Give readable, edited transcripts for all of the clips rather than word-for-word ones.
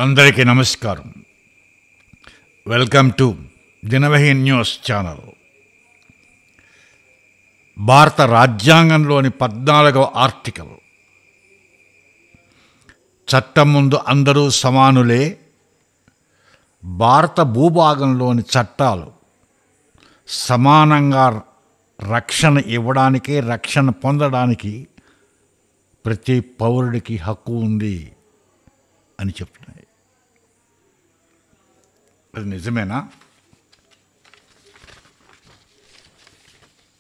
అందరికీ నమస్కారం. Welcome to Dinavahi news channel. భారత రాజ్యాంగంలోని 14వ ఆర్టికల్ చట్టం ముందు అందరూ సమానులే. భారత భూభాగంలోని చట్టాలు సమానంగా రక్షణ ఇవ్వడానికి, రక్షణ పొందడానికి ప్రతి పౌరుడికి హక్కు ఉంది అని చెప్తున్నాయి. అది నిజమేనా?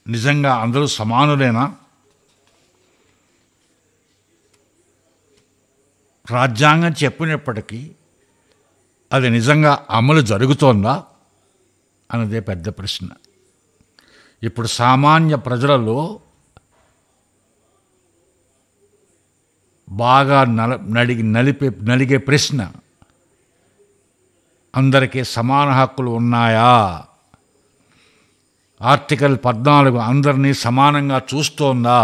నిజంగా అందరూ సమానులేనా? రాజ్యాంగం చెప్పినప్పటికీ అది నిజంగా అమలు జరుగుతోందా అన్నదే పెద్ద ప్రశ్న. ఇప్పుడు సామాన్య ప్రజలలో బాగా నలిగే ప్రశ్న, అందరికీ సమాన హక్కులు ఉన్నాయా? ఆర్టికల్ 14 అందరినీ సమానంగా చూస్తోందా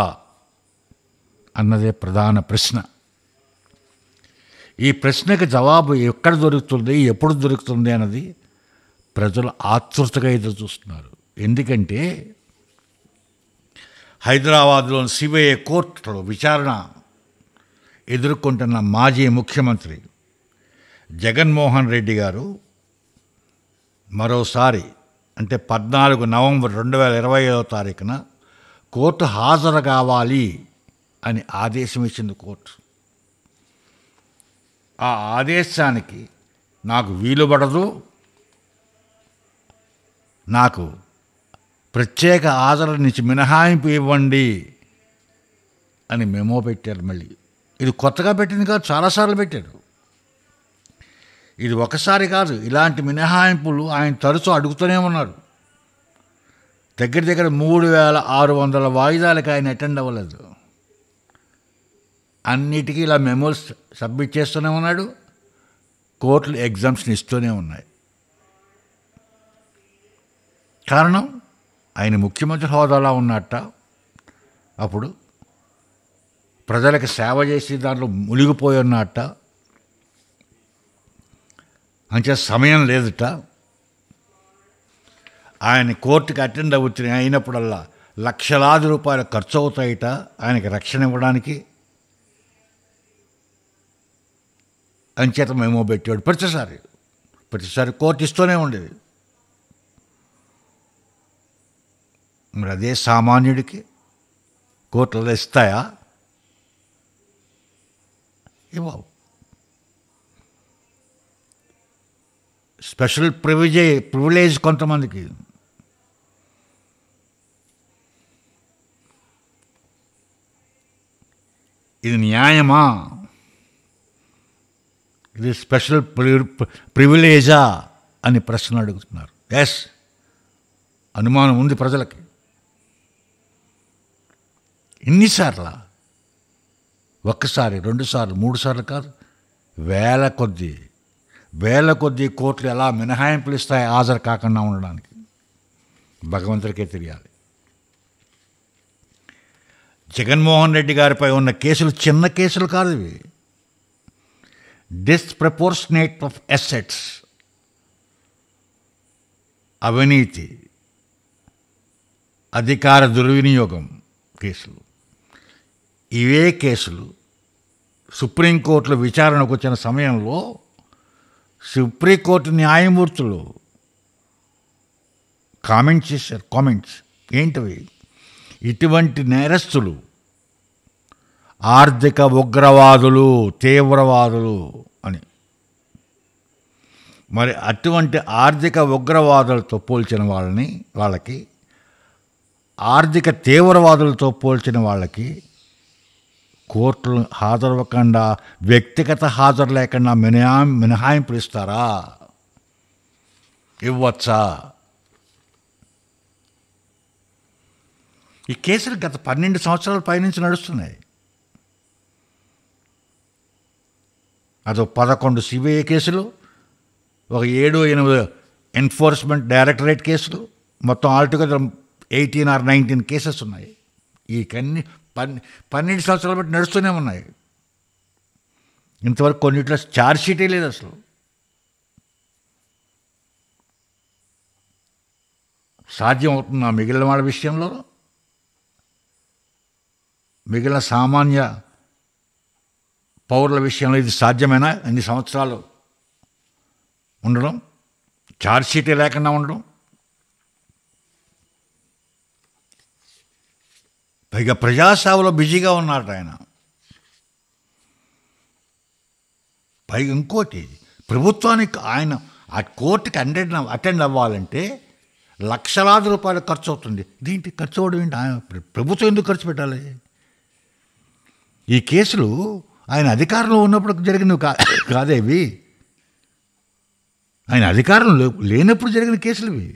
అన్నదే ప్రధాన ప్రశ్న. ఈ ప్రశ్నకి జవాబు ఎక్కడ దొరుకుతుంది, ఎప్పుడు దొరుకుతుంది అన్నది ప్రజలు ఆతృతగా ఎదురు చూస్తున్నారు. ఎందుకంటే హైదరాబాద్లోని సిబిఐ కోర్టులో విచారణ ఎదుర్కొంటున్న మాజీ ముఖ్యమంత్రి జగన్మోహన్ రెడ్డి గారు మరోసారి అంటే 14 నవంబర్ 2025 కోర్టు హాజరు కావాలి అని ఆదేశం ఇచ్చింది కోర్టు. ఆ ఆదేశానికి నాకు వీలు పడదు, నాకు ప్రత్యేక హాజరు నుంచి మినహాయింపు ఇవ్వండి అని మెమో పెట్టారు. మళ్ళీ ఇది కొత్తగా పెట్టింది కాదు, చాలాసార్లు పెట్టారు. ఇది ఒకసారి కాదు, ఇలాంటి మినహాయింపులు ఆయన తరచూ అడుగుతూనే ఉన్నారు. దగ్గర 3600 వాయిదాలకు ఆయన అటెండ్ అవ్వలేదు. అన్నిటికీ ఇలా మెమోస్ సబ్మిట్ చేస్తూనే ఉన్నాడు. కోర్టులు ఎగ్జామ్షన్ ఇస్తూనే ఉన్నాయి. కారణం, ఆయన ముఖ్యమంత్రి హోదాలో ఉన్నట్ట, అప్పుడు ప్రజలకు సేవ చేసి దాంట్లో మునిగిపోయి ఉన్నట్ట, అంచే సమయం లేదుట. ఆయన కోర్టుకి అటెండ్ అయినప్పుడల్లా లక్షలాది రూపాయలు ఖర్చు అవుతాయిట ఆయనకి రక్షణ ఇవ్వడానికి. అంచేత మెమో పెట్టాడు. ప్రతిసారి కోర్టు ఇస్తూనే ఉండేది. మరి అదే సామాన్యుడికి కోర్టులో ఇస్తాయా? ఇవ్వవు. స్పెషల్ ప్రివిలేజ్ కొంతమందికి. ఇది న్యాయమా? ఇది స్పెషల్ ప్రివిలేజా అని ప్రశ్న అడుగుతున్నారు. ఎస్, అనుమానం ఉంది ప్రజలకి. ఎన్నిసార్లు? ఒక్కసారి, 2 సార్లు, 3 సార్లు కాదు, వేల కొద్దీ కోర్టులు ఎలా మినహాయింపులు ఇస్తాయి హాజరు కాకుండా ఉండడానికి భగవంతుడికే తెలియాలి. జగన్మోహన్ రెడ్డి గారిపై ఉన్న కేసులు చిన్న కేసులు కాదు ఇవి. డిస్ప్రపోర్షనేట్ ఆఫ్ అసెట్స్, అవినీతి, అధికార దుర్వినియోగం కేసులు. ఇవే కేసులు సుప్రీంకోర్టులో విచారణకు వచ్చిన సమయంలో సుప్రీంకోర్టు న్యాయమూర్తులు కామెంట్స్ చేశారు. కామెంట్స్ ఏంటివి? ఇటువంటి నేరస్తులు ఆర్థిక ఉగ్రవాదులు, తీవ్రవాదులు అని. మరి అటువంటి ఆర్థిక ఉగ్రవాదులతో పోల్చిన వాళ్ళకి, ఆర్థిక తీవ్రవాదులతో పోల్చిన వాళ్ళకి కోర్టులు హాజరవ్వకుండా, వ్యక్తిగత హాజరు లేకుండా మినహాయింపులు ఇస్తారా? ఇవ్వచ్చా? ఈ కేసులు గత 12 సంవత్సరాల పైనుంచి నడుస్తున్నాయి. అదో 11 సిబిఐ కేసులు, ఒక 7-8 ఎన్ఫోర్స్మెంట్ డైరెక్టరేట్ కేసులు, మొత్తం ఆల్టుగెదర్ 18 or 19 కేసెస్ ఉన్నాయి. ఈ కన్నీ 12 సంవత్సరాలు బట్టి నడుస్తూనే ఉన్నాయి. ఇంతవరకు కొన్నిట్లో ఛార్జ్ షీటే లేదు అసలు. సాధ్యం అవుతుంది మిగిలిన వాళ్ళ విషయంలో? మిగిలిన సామాన్య పౌరుల విషయంలో ఇది సాధ్యమేనా? అన్ని సంవత్సరాలు ఉండడం, ఛార్జ్ షీటే లేకుండా ఉండడం, పైగా ప్రజాసేవలో బిజీగా ఉన్నారట ఆయన. పైగా ఇంకోటి, ప్రభుత్వానికి ఆయన ఆ కోర్టుకి అటెండ్ అవ్వాలంటే లక్షలాది రూపాయలు ఖర్చు అవుతుంది. దీంట్లో ఖర్చు అవ్వడం ఏంటి? ఆయన ప్రభుత్వం ఎందుకు ఖర్చు పెట్టాలి? ఈ కేసులు ఆయన అధికారంలో ఉన్నప్పుడు జరిగినవి కాదేవి, ఆయన అధికారం లేనప్పుడు జరిగిన కేసులు ఇవి.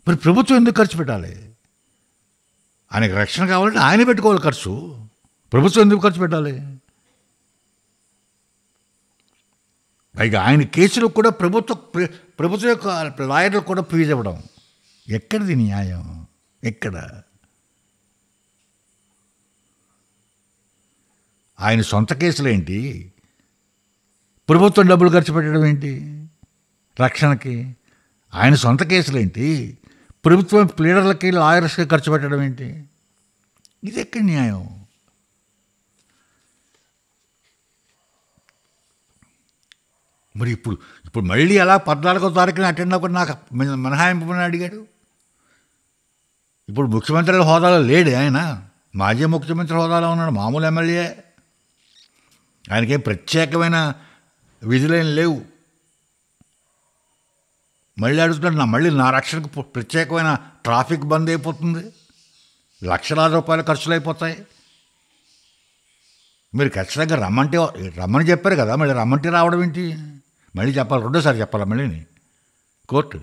మరి ప్రభుత్వం ఎందుకు ఖర్చు పెట్టాలి? ఆయనకు రక్షణ కావాలంటే ఆయన పెట్టుకోవాలి ఖర్చు. ప్రభుత్వం ఎందుకు ఖర్చు పెట్టాలి? పైగా ఆయన కేసులు కూడా ప్రభుత్వ యొక్క లాయర్లు కూడా ఫీజు ఇవ్వడం. ఎక్కడిది న్యాయం? ఎక్కడ? ఆయన సొంత కేసులు ఏంటి? ప్రభుత్వం డబ్బులు ఖర్చు పెట్టడం ఏంటి రక్షణకి? ఆయన సొంత కేసులు ఏంటి? ప్రభుత్వం ప్లీడర్లకి లాయర్స్కి ఖర్చు పెట్టడం ఏంటి? ఇది ఎక్కడ న్యాయం? మరి ఇప్పుడు మళ్ళీ అలా 14వ తారీఖున అటెండ్ అవ్వకుండా నాకు మినహాయింపమని అడిగాడు. ఇప్పుడు ముఖ్యమంత్రి హోదాలో లేడు ఆయన, మాజీ ముఖ్యమంత్రి హోదాలో ఉన్నాడు, మామూలు ఎమ్మెల్యే. ఆయనకేం ప్రత్యేకమైన విధులేం లేవు. మళ్ళీ అడుగుతున్నాడు, మళ్ళీ నా రక్షణకు ప్రత్యేకమైన ట్రాఫిక్ బంద్ అయిపోతుంది, లక్షలాది రూపాయల ఖర్చులు అయిపోతాయి. మీరు ఖచ్చితంగా రమ్మని చెప్పారు కదా, మళ్ళీ రమ్మంటే రావడం ఏంటి? మళ్ళీ చెప్పాలి, రెండోసారి చెప్పాలా మళ్ళీ కోర్టు?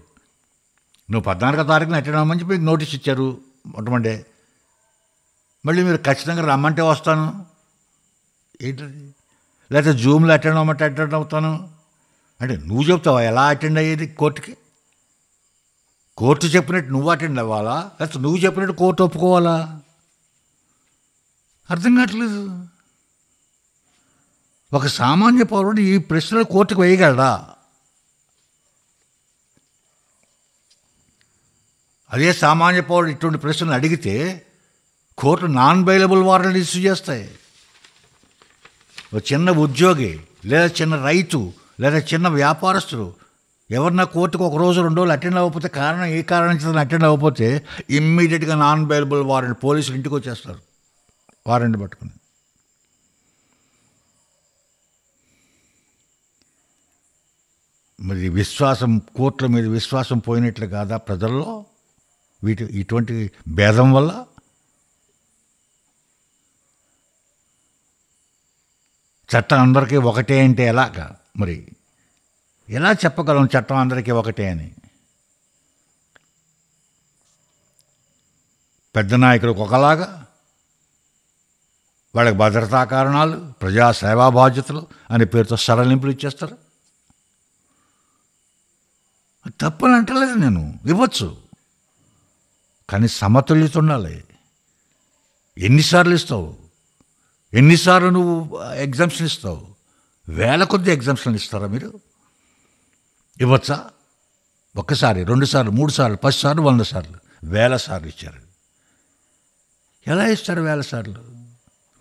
నువ్వు 14వ తారీఖున అటెండ్ అవ్వమని చెప్పి నోటీస్ ఇచ్చారు మొట్టమొదటి. మళ్ళీ మీరు ఖచ్చితంగా రమ్మంటే వస్తాను ఏంటది? లేకపోతే జూమ్లో అటెండ్ అవ్వమంటే అటెండ్ అవుతాను అంటే నువ్వు చెప్తావా ఎలా అటెండ్ అయ్యేది కోర్టుకి? కోర్టు చెప్పినట్టు నువ్వు అటెండ్ అవ్వాలా, లేకపోతే నువ్వు చెప్పినట్టు కోర్టు ఒప్పుకోవాలా? అర్థం కావట్లేదు. ఒక సామాన్య పౌరుడు ఈ ప్రశ్నలు కోర్టుకు వేయగలడా? అదే సామాన్య పౌరుడు ఇటువంటి ప్రశ్నలు అడిగితే court non bailable warrant issue చేస్తాయి. ఒక చిన్న ఉద్యోగి లేదా చిన్న రైతు లేదా చిన్న వ్యాపారస్తుడు ఎవరన్నా కోర్టుకు ఒక రోజు 2 రోజులు అటెండ్ అవ్వకపోతే కారణం ఏ కారణం చేత అటెండ్ అవ్వకపోతే ఇమ్మీడియట్గా నాన్ బెయిలబుల్ వారెంట్, పోలీసులు ఇంటికి వచ్చేస్తారు వారెంట్ పట్టుకుని. మరి విశ్వాసం, కోర్టుల మీద విశ్వాసం పోయినట్లు కాదా ప్రజల్లో ఇటువంటి భేదం వల్ల? చట్టం అందరికీ ఒకటే అంటే ఎలాగా? మరి ఎలా చెప్పగలం చట్టం అందరికీ ఒకటే అని? పెద్ద నాయకులకు ఒకలాగా, వాళ్ళకి భద్రతా కారణాలు, ప్రజా సేవా బాధ్యతలు అనే పేరుతో సడలింపులు ఇచ్చేస్తారు. తప్పని అంటలేదు నేను, ఇవ్వచ్చు, కానీ సమతుల్యత ఉండాలి. ఎన్నిసార్లు ఇస్తావు? ఎన్నిసార్లు నువ్వు ఎగ్జామ్షన్ ఇస్తావు? వేల కొద్ది ఎగ్జామ్షన్ ఇస్తారా మీరు? ఇవ్వచ్చా? ఒక్కసారి, 2 సార్లు, 3 సార్లు, 10 సార్లు, 100 సార్లు, వేల సార్లు ఇచ్చారు. ఎలా ఇస్తారు వేల సార్లు?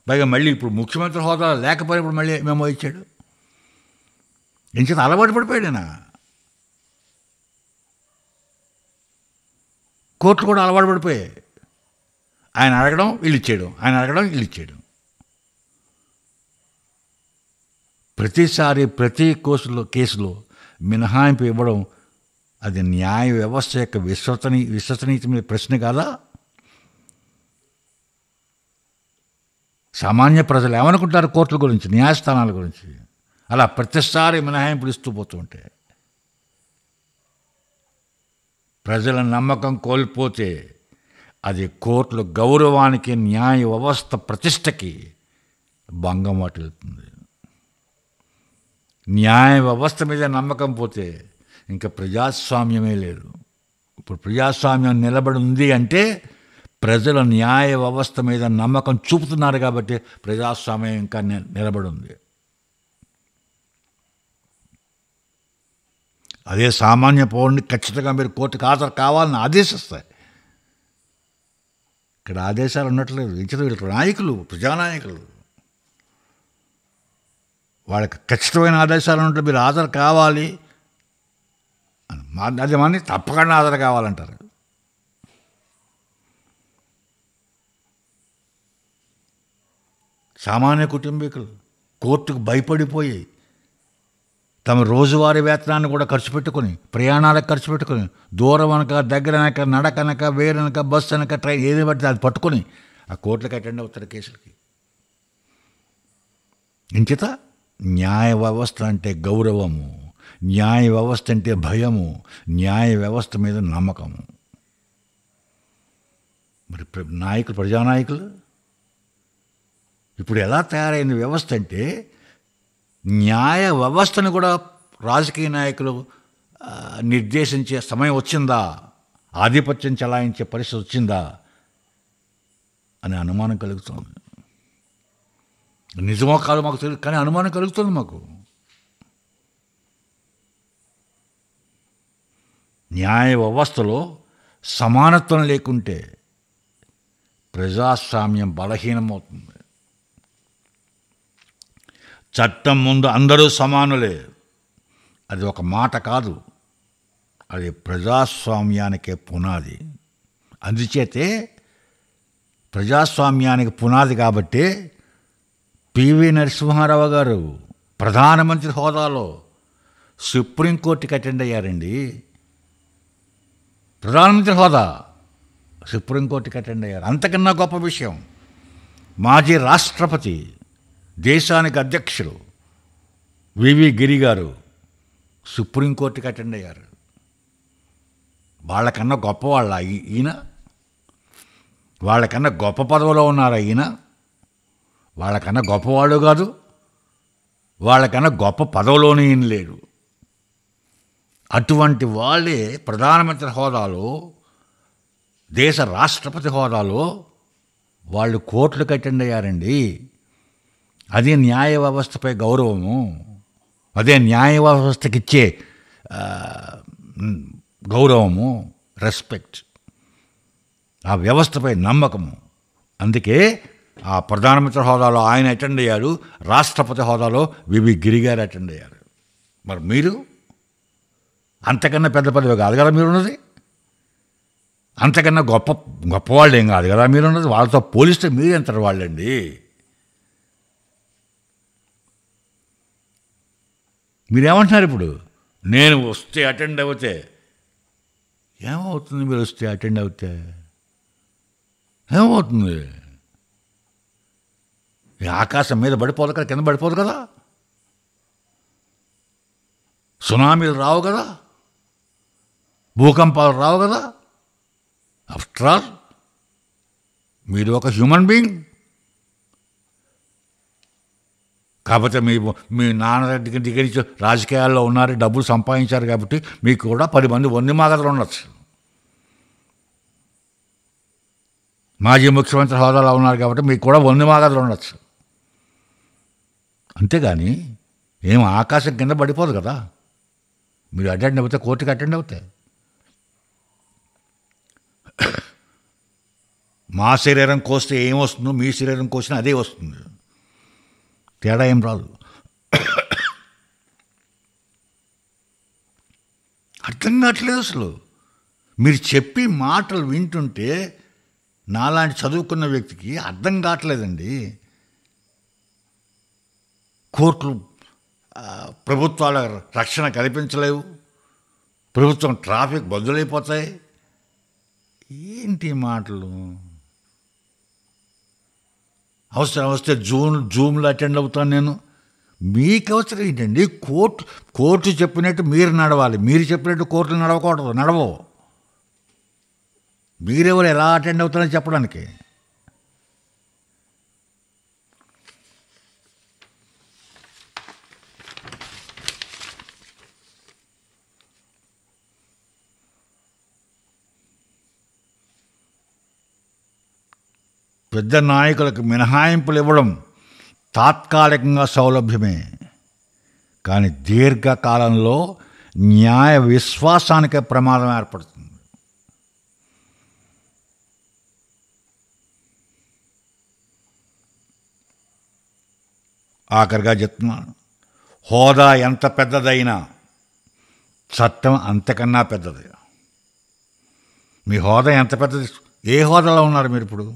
పైగా మళ్ళీ ఇప్పుడు ముఖ్యమంత్రి హోదా లేకపోయినప్పుడు మళ్ళీ మేమో ఇచ్చాడు. ఇంచేత అలవాటు పడిపోయాడేనా? కోర్టులు కూడా అలవాటు పడిపోయాయి. ఆయన అడగడం వీళ్ళు ఇచ్చేయడం, ఆయన అడగడం వీళ్ళు ఇచ్చేయడం. ప్రతిసారి ప్రతి కేసులో మినహాయింపు ఇవ్వడం అది న్యాయ వ్యవస్థ యొక్క విశ్వసనీయత మీద ప్రశ్న కాదా? సామాన్య ప్రజలు ఏమనుకుంటారు కోర్టుల గురించి, న్యాయస్థానాల గురించి? అలా ప్రతిసారి మినహాయింపులు ఇస్తూ పోతూ ఉంటే ప్రజల నమ్మకం కోల్పోతే అది కోర్టుల గౌరవానికి, న్యాయ వ్యవస్థ ప్రతిష్టకి భంగం వాటిల్లుతుంది. న్యాయ వ్యవస్థ మీద నమ్మకం పోతే ఇంకా ప్రజాస్వామ్యమే లేదు. ఇప్పుడు ప్రజాస్వామ్యం నిలబడి ఉంది అంటే ప్రజల న్యాయ వ్యవస్థ మీద నమ్మకం చూపుతున్నారు కాబట్టి ప్రజాస్వామ్యం ఇంకా నిలబడి ఉంది. అదే సామాన్య పౌరుని ఖచ్చితంగా మీరు కోర్టుకు హాజరు కావాలని ఆదేశిస్తాయి. ఇక్కడ ఆదేశాలు ఉండట్లేదు. ఇచ్చిన వీళ్ళు నాయకులు, ప్రజానాయకులు, వాళ్ళకి ఖచ్చితమైన ఆదేశాలు ఉంటే మీరు హాజరు కావాలి అది మన తప్పకుండా హాజరు కావాలంటారు. సామాన్య కుటుంబీకులు కోర్టుకు భయపడిపోయి తమ రోజువారీ వేతనాన్ని కూడా ఖర్చు పెట్టుకొని, ప్రయాణాలకు ఖర్చు పెట్టుకొని, దూరం అనక, దగ్గర అనక, నడకనక, వేరనక, బస్సు అనక, ట్రైన్ ఏది పడితే అది పట్టుకొని ఆ కోర్టులకు అటెండ్ అవుతారు కేసులకి. ఇంకిత న్యాయ వ్యవస్థ అంటే గౌరవము, న్యాయ వ్యవస్థ అంటే భయము, న్యాయ వ్యవస్థ మీద నమ్మకము. మరి నాయకులు, ప్రజానాయకులు ఇప్పుడు ఎలా తయారైన వ్యవస్థ అంటే న్యాయ వ్యవస్థను కూడా రాజకీయ నాయకులు నిర్దేశించే సమయం వచ్చిందా, ఆధిపత్యం చెలాయించే పరిస్థితి వచ్చిందా అనే అనుమానం కలుగుతుంది. నిజమో కాదు మాకు తెలియదు, కానీ అనుమానం కలుగుతుంది మాకు. న్యాయ వ్యవస్థలో సమానత్వం లేకుంటే ప్రజాస్వామ్యం బలహీనమవుతుంది. చట్టం ముందు అందరూ సమానులే, అది ఒక మాట కాదు, అది ప్రజాస్వామ్యానికే పునాది. అందుచేతే ప్రజాస్వామ్యానికి పునాది కాబట్టి పివి నరసింహారావు గారు ప్రధానమంత్రి హోదాలో సుప్రీంకోర్టుకి అటెండ్ అయ్యారండి. ప్రధానమంత్రి హోదా, సుప్రీంకోర్టుకి అటెండ్ అయ్యారు. అంతకన్నా గొప్ప విషయం, మాజీ రాష్ట్రపతి, దేశానికి అధ్యక్షులు వివి గిరి గారు సుప్రీంకోర్టుకి అటెండ్ అయ్యారు. వాళ్ళకన్నా గొప్పవాళ్ళ ఈయన? వాళ్ళకన్నా గొప్ప పదవిలో ఉన్నారా ఈయన? వాళ్ళకన్నా గొప్పవాళ్ళు కాదు, వాళ్ళకన్నా గొప్ప పదవిలోనే ఈయన లేడు. అటువంటి వాళ్ళే ప్రధానమంత్రి హోదాలో, దేశ రాష్ట్రపతి హోదాలో వాళ్ళు కోర్టులకు అటెండ్ అయ్యారండి. అదే న్యాయ వ్యవస్థపై గౌరవము, అదే న్యాయ వ్యవస్థకి ఇచ్చే గౌరవము, రెస్పెక్ట్, ఆ వ్యవస్థపై నమ్మకము. అందుకే ఆ ప్రధానమంత్రి హోదాలో ఆయన అటెండ్ అయ్యారు, రాష్ట్రపతి హోదాలో వివి గిరి గారు అటెండ్ అయ్యారు. మరి మీరు అంతకన్నా పెద్ద పదవి కాదు కదా మీరున్నది, అంతకన్నా గొప్పవాళ్ళు ఏం కాదు కదా మీరున్నది. వాళ్ళతో పోలిస్తే మీరు ఎంత వాళ్ళండి. మీరేమంటున్నారు ఇప్పుడు? నేను వస్తే అటెండ్ అవుతే ఏమవుతుంది? మీరు వస్తే అటెండ్ అవుతే ఏమవుతుంది? ఈ ఆకాశం మీద పడిపోదు కదా, కింద పడిపోదు కదా, సునామీలు రావు కదా, భూకంపాలు రావు కదా. ఆఫ్టర్ ఆల్ మీరు ఒక హ్యూమన్ బీయింగ్. కాకపోతే మీ నాన్న దగ్గర నుంచి రాజకీయాల్లో ఉన్నారు, డబ్బులు సంపాదించారు కాబట్టి మీకు కూడా 10 మంది వంది మాగదులు ఉండొచ్చు. మాజీ ముఖ్యమంత్రి హోదాలో ఉన్నారు కాబట్టి మీకు కూడా వంది మాగదులు ఉండొచ్చు. అంతేగాని ఏం ఆకాశం కింద పడిపోదు కదా. మీరు అటెండ్ అవుతే కోర్టుకి అటెండ్ అవుతాయి. మా శరీరం కోస్తే ఏం వస్తుందో మీ శరీరం కోసినా అదే వస్తుంది, తేడా ఏం రాదు. అర్థం కావట్లేదు అసలు. మీరు చెప్పి మాటలు వింటుంటే నాలాంటి చదువుకున్న వ్యక్తికి అర్థం కావట్లేదండి. కోర్టులు ప్రభుత్వాల రక్షణ కల్పించలేవు, ప్రభుత్వం ట్రాఫిక్ బందులైపోతాయి. ఏంటి మాటలు? అవసరం వస్తే జూమ్లో అటెండ్ అవుతాను నేను. మీకు అవసరం ఏంటండి? కోర్టు చెప్పినట్టు మీరు నడవాలి, మీరు చెప్పినట్టు కోర్టులు నడవవు. మీరెవరు ఎలా అటెండ్ అవుతారని చెప్పడానికి? పెద్ద నాయకులకు మినహాయింపులు ఇవ్వడం తాత్కాలికంగా సౌలభ్యమే, కానీ దీర్ఘకాలంలో న్యాయ విశ్వాసానికే ప్రమాదం ఏర్పడుతుంది. ఆఖరిగా చెప్తున్నాను, హోదా ఎంత పెద్దదైనా చట్టం అంతకన్నా పెద్దది. మీ హోదా ఎంత పెద్దది? ఏ హోదాలో ఉన్నారు మీరు ఇప్పుడు?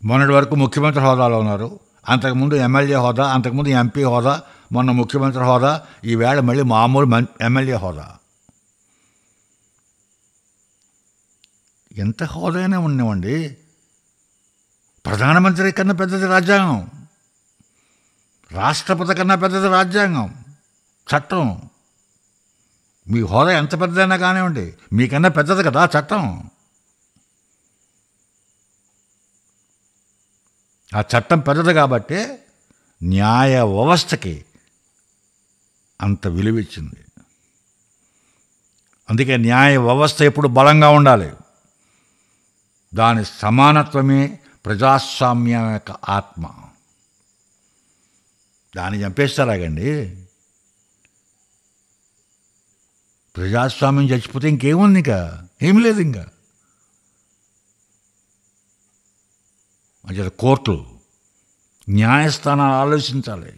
మొన్నటి వరకు ముఖ్యమంత్రి హోదాలో ఉన్నారు, అంతకుముందు ఎమ్మెల్యే హోదా, అంతకుముందు ఎంపీ హోదా, మొన్న ముఖ్యమంత్రి హోదా, ఈవేళ మళ్ళీ మామూలు ఎమ్మెల్యే హోదా. ఎంత హోదానే ఉన్నామండి. ప్రధానమంత్రి కన్నా పెద్దది రాజ్యాంగం, రాష్ట్రపతి కన్నా పెద్దది రాజ్యాంగం, చట్టం. మీ హోదా ఎంత పెద్దదైనా కానివ్వండి, మీకన్నా పెద్దది కదా చట్టం. ఆ చట్టం పెద్దది కాబట్టి న్యాయ వ్యవస్థకి అంత విలువిచ్చింది. అందుకే న్యాయ వ్యవస్థ ఎప్పుడు బలంగా ఉండాలి. దాని సమానత్వమే ప్రజాస్వామ్యం యొక్క ఆత్మ. దాన్ని చంపేస్తారాగండి. ప్రజాస్వామ్యం చచ్చిపోతే ఇంకేముంది? ఇంకా ఏం లేదు. ఇంకా అంటే కోర్టులు, న్యాయస్థానాలు ఆలోచించాలి.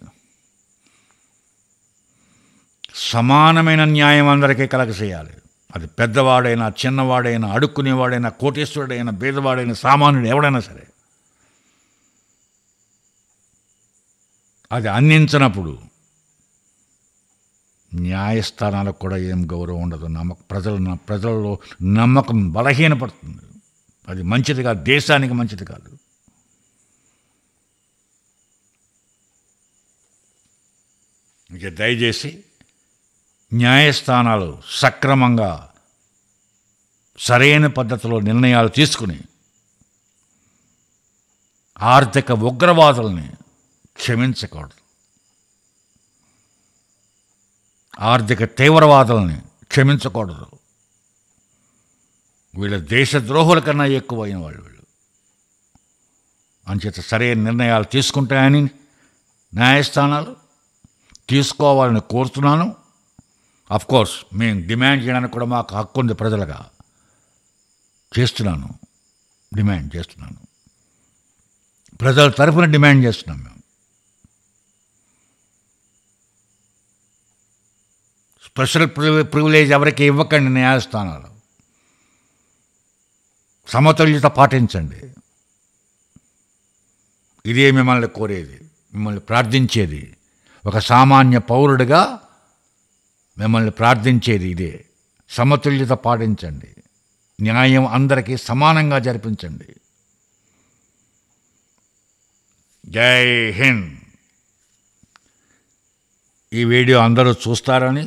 సమానమైన న్యాయం అందరికీ కలగచేయాలి. అది పెద్దవాడైనా, చిన్నవాడైనా, అడుక్కునేవాడైనా, కోటేశ్వరుడైనా, పేదవాడైనా, సామాన్యుడు ఎవడైనా సరే అది అందించినప్పుడు న్యాయస్థానాలకు కూడా ఏం గౌరవం ఉండదు. ప్రజల్లో నమ్మకం బలహీనపడుతుంది. అది మంచిది కాదు, దేశానికి మంచిది కాదు. ఇక దయచేసి న్యాయస్థానాలు సక్రమంగా సరైన పద్ధతిలో నిర్ణయాలు తీసుకుని ఆర్థిక ఉగ్రవాదుల్ని క్షమించకూడదు, ఆర్థిక తీవ్రవాదుల్ని క్షమించకూడదు. వీళ్ళ దేశద్రోహుల కన్నా ఎక్కువైన వాళ్ళు వీళ్ళు. అంచేత సరైన నిర్ణయాలు తీసుకుంటాయని న్యాయస్థానాలు తీసుకోవాలని కోరుతున్నాను. అఫ్కోర్స్ మేము డిమాండ్ చేయడానికి కూడా మాకు హక్కు ఉంది. ప్రజలుగా డిమాండ్ చేస్తున్నాను. ప్రజల తరఫున డిమాండ్ చేస్తున్నాం. మేము స్పెషల్ ప్రివిలేజ్ ఎవరికి ఇవ్వకండి. న్యాయస్థానాలు సమతుల్యత పాటించండి. ఇదే మిమ్మల్ని కోరేది, మిమ్మల్ని ప్రార్థించేది. ఒక సామాన్య పౌరుడిగా మిమ్మల్ని ప్రార్థించేది ఇదే. సమతుల్యత పాటించండి, న్యాయం అందరికీ సమానంగా జరిపించండి. జై హింద్. ఈ వీడియో అందరూ చూస్తారని,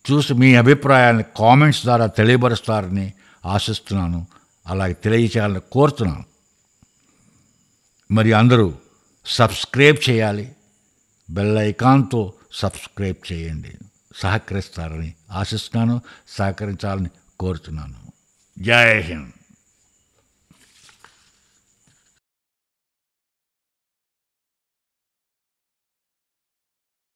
చూసి మీ అభిప్రాయాన్ని కామెంట్స్ ద్వారా తెలియపరుస్తారని ఆశిస్తున్నాను. అలాగే తెలియచేయాలని కోరుతున్నాను. మరి అందరూ సబ్స్క్రైబ్ చేయాలి, బెల్ ఐకాన్తో సబ్స్క్రైబ్ చేయండి. సహకరిస్తారని ఆశిస్తున్నాను, సహకరించాలని కోరుతున్నాను. జై హింద్.